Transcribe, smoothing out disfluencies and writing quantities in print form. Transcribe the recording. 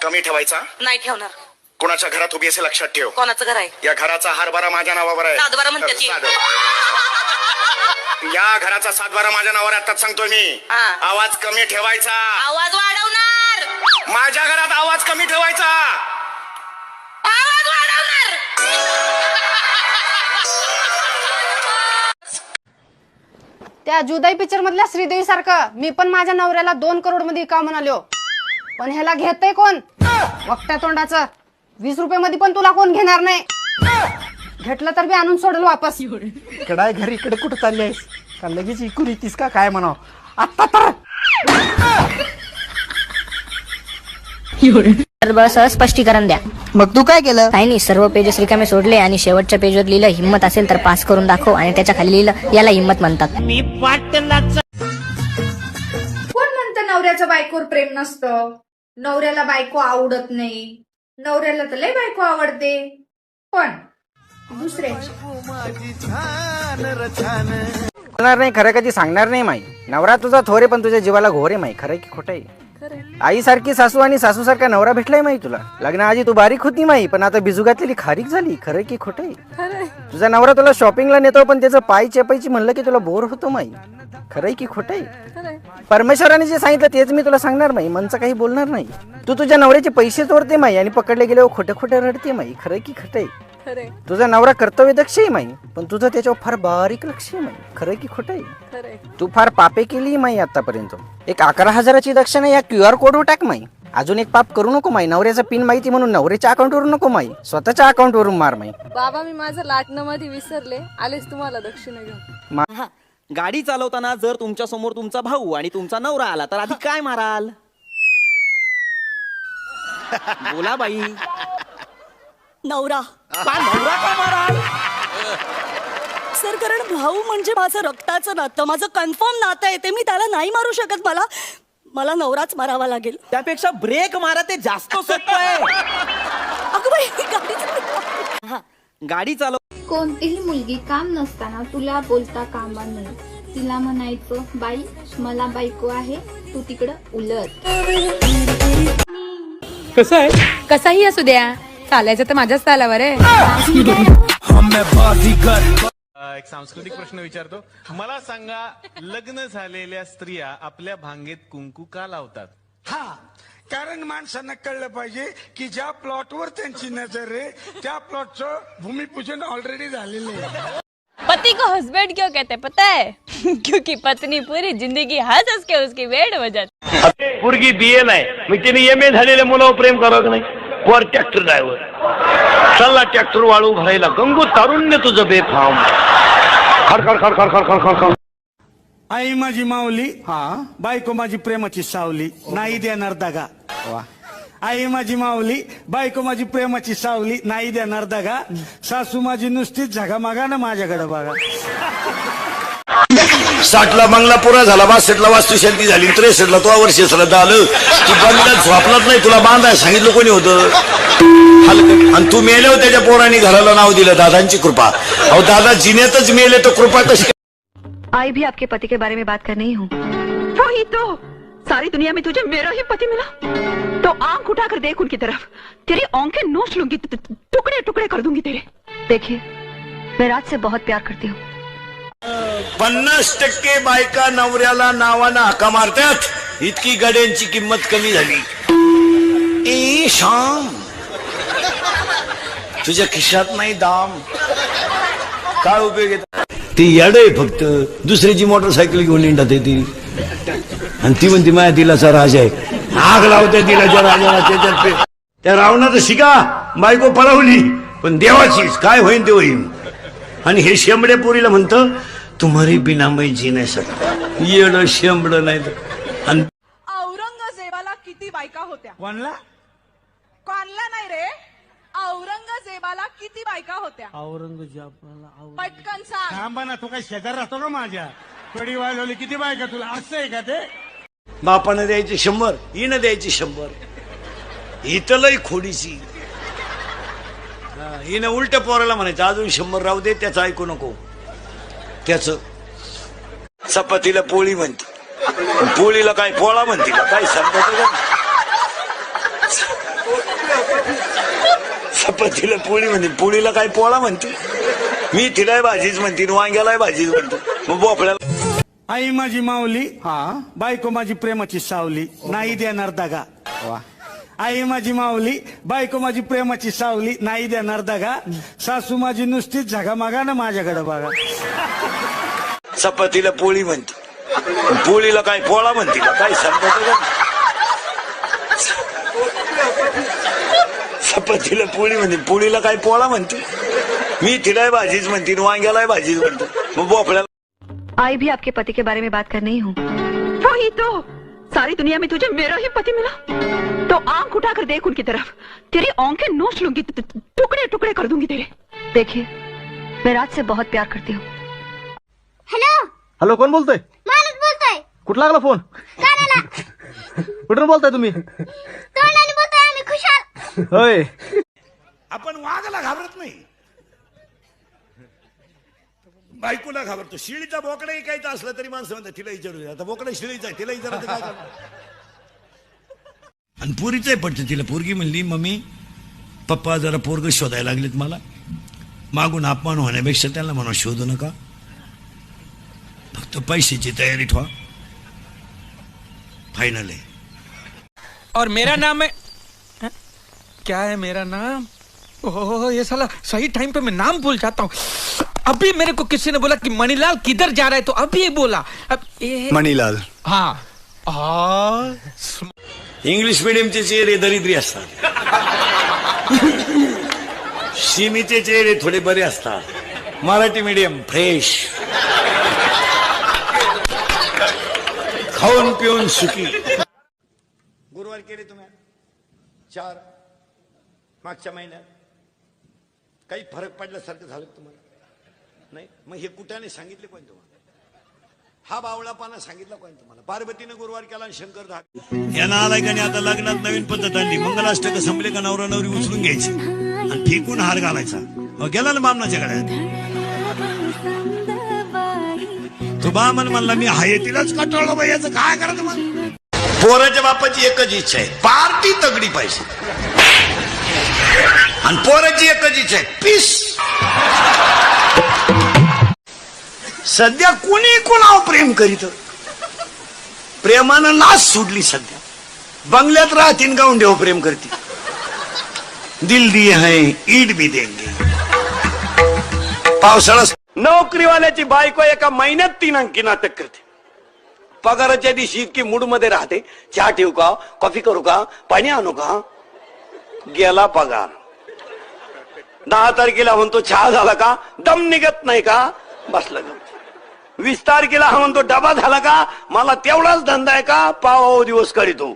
कमी ठेवायचा नाही ठेवणार. कोणाच्या घरात उभी असेल लक्षात ठेव. कोणाचं घर आहे? या घराचा हरभरा माझ्या नावावर आहे. सातबारा म्हणतात की. या घराचा सातबारा माझ्या नावावर आताच सांगतोय मी. आवाज कमी ठेवायचा. आवाज वाढवणार. माझ्या घरात आवाज कमी ठेवायचा. आवाज वाढवणार. त्या जुदाई पिक्चर मधल्या श्रीदेवी सारखं मी पण माझ्या नवऱ्याला 2 करोड मध्ये का म्हणालो, पण ह्याला घेतय कोण? वक्त्या तोंडाचं. 20 रुपये मध्ये पण तुला कोण घेणार नाही. घेतलं तर मी आणून सोडल वापस. इकडे घरी इकडे कुठं चालली आहेस का? लगेच इकून येतीस का काय म्हणाव आता तर? सह स्पष्टीकरण द्या. मग तू काय केलं? काही नाही, सर्व पेजेस रिकामे सोडले आणि शेवटच्या पेजवर लिहिलं हिम्मत असेल तर पास करून दाखव आणि त्याच्या खाली लिहिलं याला हिम्मत म्हणतात. कोण म्हणतं नवऱ्याचं बायकोवर प्रेम नसतं? नवऱ्याला बायको आवडत नाही. नवऱ्याला तर लय बायको आवडते, पण दुसऱ्याची. बोलणार नाही खरं कधी सांगणार नाही माई. नवरा तुझा थोरे पण तुझ्या जीवाला घोरे माई. खरं की खोटं आहे? आई सारखी सासू आणि सासू सारखा नवरा भेटलाय माई तुला. लग्नाआधी तू बारीक होती माई, पण आता बिजू घातलेली खारीक झाली. खरं की खोटं आहे? तुझा नवरा तुला शॉपिंगला नेतो पण त्याचं पाय चेपायची म्हणलं की तुला बोर होतो माई. खरंय की खोटं आहे? परमेश्वराने जे सांगितलं तेच मी तुला सांगणार माई. मनचं काही बोलणार नाही. तू तुझ्या नवऱ्याचे पैसे चोरते माई आणि पकडले गेले खोटे खोटे रडते माई. खरंय की खोटं आहे? तुझा नवरा कर्तव्यदक्ष आहे माई, पण तुझं त्याच्यावर फार बारीक लक्ष आहे माई. खरं की खोटं आहे? तू फार पापे केली माई आतापर्यंत. एक 11,000ची दक्षिणा या QR कोडवर टाक माई. अजून एक पाप करू नको माई. नवऱ्याचा पिन माहिती म्हणून नवऱ्याच्या अकाउंटवरून नको माई, स्वतःच्या अकाउंटवरून मार माई. बाबा मी माझं लाटणं मध्ये विसरले, आलेच तुम्हाला दक्षिणा घेऊन. गाडी चालवताना जर तुमच्या समोर तुमचा भाऊ आणि तुमचा नवरा आला तर आधी काय माराल? बोला बाई. नवरा. नवरा का माराल? सर, कारण भाऊ म्हणजे माझं रक्ताचं नातं, माझं कन्फर्म नातं आहे. ते मी त्याला नाही मारू शकत. मला नवराच मारावा लागेल. त्यापेक्षा ब्रेक मारा, ते जास्त सोपं आहे. अगं बाई, गाडी चालव. कोणतीही मुलगी काम नसताना तुला बोलता कामा नये. तिला म्हणायचं, बाई मला बायको आहे, तू तिकडं उलट. कसं आहे? कसाही असू द्या, चालायचं तर माझ्याच तालावर आहे. एक सांस्कृतिक प्रश्न विचारतो. मला सांगा, लग्न झालेल्या स्त्रिया आपल्या भांगेत कुंकू का लावतात? कारण माणसांना कळलं पाहिजे की ज्या प्लॉटवर त्यांची नजर आहे त्या प्लॉटचं भूमिपूजन ऑलरेडी झालेलं आहे. पति को हस्बैंड क्यों कहते पता है? क्योंकि पत्नी पूरी जिंदगी हंस हंस के उसकी वेड हो जाती. पोरगी BA नाही मग तिने MA झालेल्या मुलावर प्रेम करावं नाही. वर ट्रॅक्टर ड्रायव्हर चला ट्रॅक्टर वाळू भरायला. गंगू तारुण्य तुझं बेफाम. खडखड खडखड खडखड खडखड. आई माझी माऊली, बायको माझी प्रेमाची सावली, नाही देणार दगा. आई माझी माऊली, बायको माझी प्रेमाची सावली, नाही देणार दगा. सासू माझी नुसतीच झगामागा ना माझ्याकडे बघा. 60ला बंगला पुरा झाला, 62ला वास्तुशांती झाली, 63ला तो वर्ष श्रद्धा आलं की बंगल्यात झोपलाच नाही. तुला बांधाय सांगितलं कोणी होतं? आणि तू मेल्यावर त्याच्या पोरांनी घराला नाव दिलं दादांची कृपा. अहो दादा जिन्यातच मेले तो कृपा कशी? आई भी आपके पति के बारे में बात कर रही हूँ. वही तो, सारी दुनिया में तुझे मेरा ही पति मिला तो आंख उठाकर देख उनकी तरफ. तेरी आंखें नोच लूंगी, टुकड़े टुकड़े कर दूंगी तेरे. देखिए, मैं राज से बहुत प्यार करती हूँ. 50% बायका नवऱ्याला नावानं हाका मारतात. इतकी गाड्यांची किंमत कमी झाली. ए शाम, तुझ्या खिशात नाही दाम. काय उपयोग आहे? ती याड आहे फक्त. दुसऱ्याची मोटरसायकल घेऊन निंडत आहे ती, आणि ती म्हणती माझ्या दिलाचा राजा आहे. आग लावते दिलाच्या राजाला. त्याच्यात त्या रावणाचं शिका बायको पळवली, पण देवाचीच काय होईन ते होईन. आणि हे शेंबड्या पोरीला म्हणतं तुम्हारी बिना मैं जी नाही सकता. येड शेंबड नाही तर. औरंगजेबाला किती बायका होत्या? कोणला? कोणला नाही रे, औरंगजेबाला किती बायका होत्या? पटकन सांग. थांबा ना, तू काय शेजार राहतो का माझ्या? कडी वाजवली किती बायका तुला? असं आहे का ते? बापानं द्यायची 100, हिनं द्यायची 100. इथं लय खोडीची. हिनं उलट्या पोराला म्हणायचं अजून 100 राहू दे, त्याचं ऐकू नको. त्याच चपातीला पोळी म्हणते, पोळीला काय पोळा म्हणते का? काय समजत चपातीला पोळी म्हणते, पोळीला काय पोळा म्हणते, मी तिलाय भाजीच म्हणते, वांग्यालाय भाजीच म्हणते, मग भोपळ्याला. आई माझी माऊली बायको माझी प्रेमाची सावली नाही देणार दगा. वा. आई माझी माऊली बायको माझी प्रेमाची सावली नाही देणार दगा. सासू माझी नुसतीच झगामागा ना माझ्याकडे बघा. चपातीला पोळी म्हणते, पोळीला काय पोळा म्हणते का काय समजत का? चपातीला पोळी म्हणते, पोळीला काय पोळा म्हणते, मी तिलाय भाजीच म्हणते, वांग्यालाय भाजीच म्हणते, मग भोपळ्याला. आई भी आपके पति के बारे में बात करनी ही हूँ. वही तो, सारी दुनिया में तुझे मेरा ही पति मिला तो आंख उठाकर देख उनकी तरफ. तेरी आंखें नोच लूंगी, टुकड़े टुकड़े कर दूंगी तेरे. देखिए, मैं राज से बहुत प्यार करती हूँ. हॅलो, हॅलो, कोण बोलतोय? मालच बोलतोय. कुठला लागला फोन? कुठून बोलताय तुम्ही? तोंडाने बोलतोय आम्ही खुशाल. होय. आपण वाघाला घाबरत नाही, बायकोला घाबरतो. शिळीचा बोकडा ऐकायचा असला तरी माणसं म्हणतात तिला विचारू, आता बोकडा शिळीचा आहे, तिला विचारायचं काय करणार. आणि पोरीचंही पडतं तिला. पोरगी म्हणली, मम्मी पप्पा जरा पोरग शोधायला लागलेत मला, मागून अपमान होण्यापेक्षा त्यांना म्हणा शोधू नका, फक्त पैशाची तयारी ठेवा, फायनल आहे. और मेरा नाम है क्या है मेरा नाम? ओह, ये साला सही टाइम पे मैं नाम भूल जाता हूँ. अभी मेरे को किसी ने बोला कि मणिलाल किधर जा रहा है, तो अभी ये बोला. अब मणिलाल. हाँ. इंग्लिश मिडियमचे चेहरे दरिद्री असतात, शिमीचे चेहरे थोडे बरे असतात, मराठी मीडियम फ्रेश, खाऊन पिऊन सुखी. गुरुवार केले तुम्ही 4 मागच्या महिन्यात, काही फरक पडल्यासारखं झालं तुम्हाला? नाही. मग हे कुठाने सांगितले कोण तुम्हाला? हा बावळापणा सांगितला कोण तुम्हाला? पार्वतीने गुरुवार केला आणि शंकर धाक. या नालायकाने आता लग्नात नवीन पद्धत आणली. मंगलाष्टक संपले का नवरा नवरी उचलून घ्यायची आणि फेकून हार घालायचा. गेला ना बामणाच्या गळ्यात. तो बामण म्हणला, मी हाय तिलाच कटाळलो बाई, याचं काय करायचं मग? पोराच्या बापाची एकच इच्छा आहे, पार्टी तगडी पाहिजे, आणि पोराची एकच इच्छा आहे, पीस. सध्या कोणी कोणावर प्रेम करीत, प्रेमानं लाच सोडली. सध्या बंगल्यात राहतीन गावंडेव प्रेम करते. दिल दिए है ईट भी देंगे. पावसाळा. नोकरीवाल्याची बायको एका महिन्यात 3 अंकी नाटक करते. पगाराच्या दिवशी इतकी मूड मध्ये राहते, चहा ठेवू का, कॉफी करू का, पाणी आणू का, गेला पगार. 10 तारखेला म्हणतो चहा झाला का, दम निघत नाही का, बसला ग. 20 तारखेला म्हणतो डबा झाला का, मला तेवढाच धंदा आहे का, पाव दिवस करीतो.